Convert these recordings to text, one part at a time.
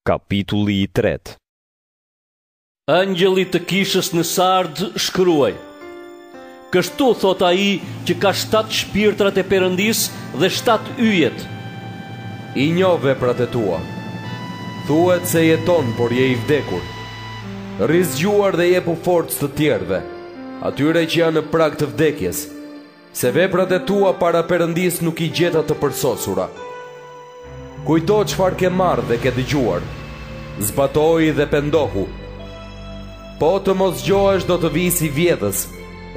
Kapitulli i 3. Angjëlli të kishës në Sard shkruaj: Kështu thot ai që ka 7 shpirtrat e Perëndis dhe 7 yjet. I njoh veprat e tua. Thuhet se jeton, por je i vdekur. Rizgjuar dhe jepu forcë të tjerëve, atyre që janë në prag të vdekjes, se veprat e tua para Perëndis nuk i gjeta të përsosura. Kujto çfarë ke marrë dhe ke dëgjuar, zbatoi dhe pendohu. Po të mos gjohesh do të vi si vjedhës,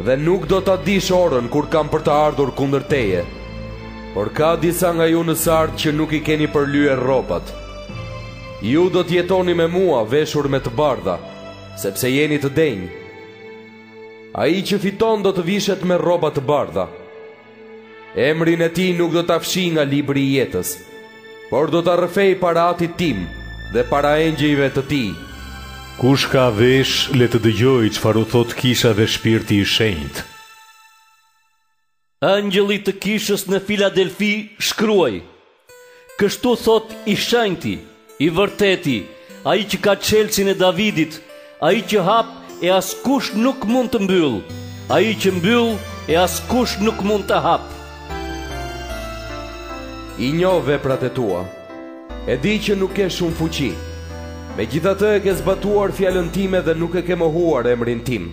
dhe nuk do ta dish orën kur kam për të ardhur kundër teje. Por ka disa nga ju në Sard që nuk i keni përlyer rrobat. Ju do të jetoni me mua veshur me të bardha, sepse jeni të denj. Ai që fiton do të vishet me rroba të bardha. Emrin e tij nuk do ta fshi nga libri i jetës, por do ta rrëfej para Atit tim dhe para engjëjve të tij. Kush ka vesh, le të dëgjojë çfarë u thot kisha dhe shpirti i shenjtë. Angjëlli të kishës në Filadelfi shkruaj: Kështu thot i shenjti, i vërteti, ai që ka çelësin e Davidit, ai që hap e askush nuk mund të mbyll, ai që mbyll e askush nuk mund të hap. I njoh veprat e tua. E di që nuk ke shumë fuqi. Megjithatë e ke zbatuar fjalën time dhe nuk e ke mohuar emrin tim.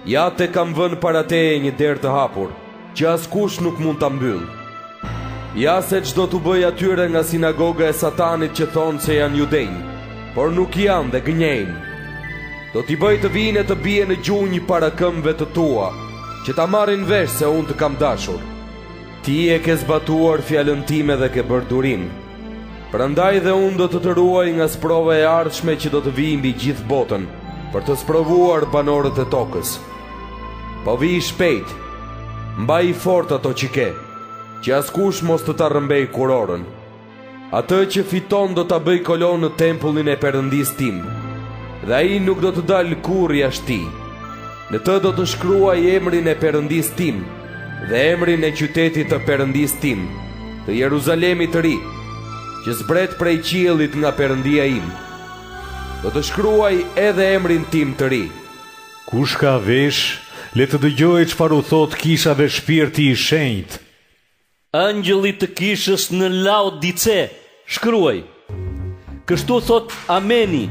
Ja te kam vënë para teje një derë të hapur, që askush nuk mund ta mbyll. Ja se çdo t'u bëj atyre nga sinagoga e Satanit që thonë se janë judenj, por nuk janë dhe gënjejnë. Do t'i bëj të vinë e të bie në gjunjë para këmbëve të tua, që ta marrin vesh se unë të kam dashur. Ti e ke zbatuar fjalën time dhe ke bërë durim. Prandaj dhe unë do të ruaj nga sprova e ardhshme që do të vijë mbi gjithë botën, për të sprovuar banorët e tokës. Po vi shpejt, mbaj fort ato që ke, që askush mos të ta rrëmbej kurorën. Atë që fiton do ta bëj kolon në tempullin e Perëndis tim, dhe ai nuk do të dalë kurrë jashtë tij. Në të do të shkruaj emrin e Perëndis tim dhe emrin e qytetit të Perëndis tim, të Jeruzalemit të ri, që zbret prej qiellit nga Perëndia im. Do të shkruaj edhe emrin tim të ri. Kush ka vesh, le të dëgjojë çfarë u thot kisha dhe shpirti i shenjtë. Angjëlli të kishës në Laodice shkruaj: Kështu thot Ameni,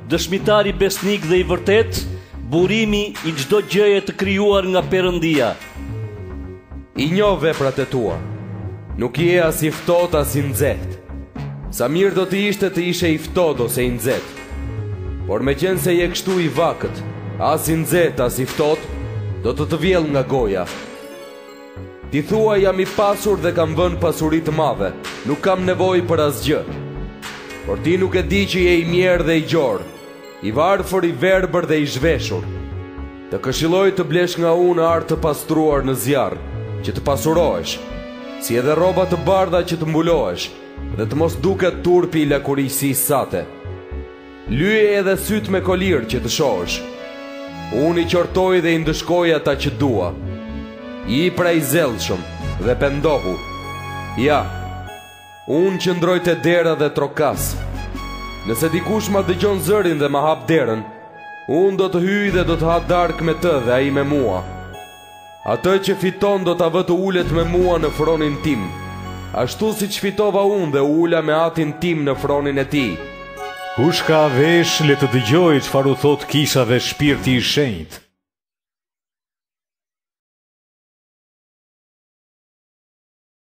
dëshmitari besnik dhe i vërtet, burimi i çdo gjëje të krijuar nga Perëndia. I njoh veprat e tua. Nuk je as i ftohtë as i nxehtë. Sa mirë do të ishte të ishe i ftohtë ose i nxehtë. Por meqense je kështu i vakët, as i nxehtë as i ftohtë, do të vjell nga goja. Ti thua jam i pasur dhe kam vënë pasuri të madhe, nuk kam nevojë për asgjë. Por ti nuk e di që je i mjerë dhe i gjorë, i varfër, i verbër dhe i zhveshur. Të këshilloj të blesh nga unë artë të pastruar në zjarr, që të pasurohesh, si edhe rroba të bardha që të mbulohesh, dhe të mos duket turpi i lakurisisë sate. Lyje edhe syt me kolir që të shohësh. Unë i qortoj dhe i ndëshkoj ata që dua. I pra i zellshëm dhe pendohu. Ja, unë qëndroj te dera dhe trokas. Nëse dikush ma dëgjon zërin dhe ma hap derën, unë do të hyj dhe do të ha darkë me të dhe ai me mua. Atë që fiton do ta vë të ulet me mua në fronin tim, ashtu si që fitova unë dhe ula me Atin tim në fronin e tij. Kush ka vesh, le të dëgjojë çfarë u thot kisha dhe shpirti i shenjtë.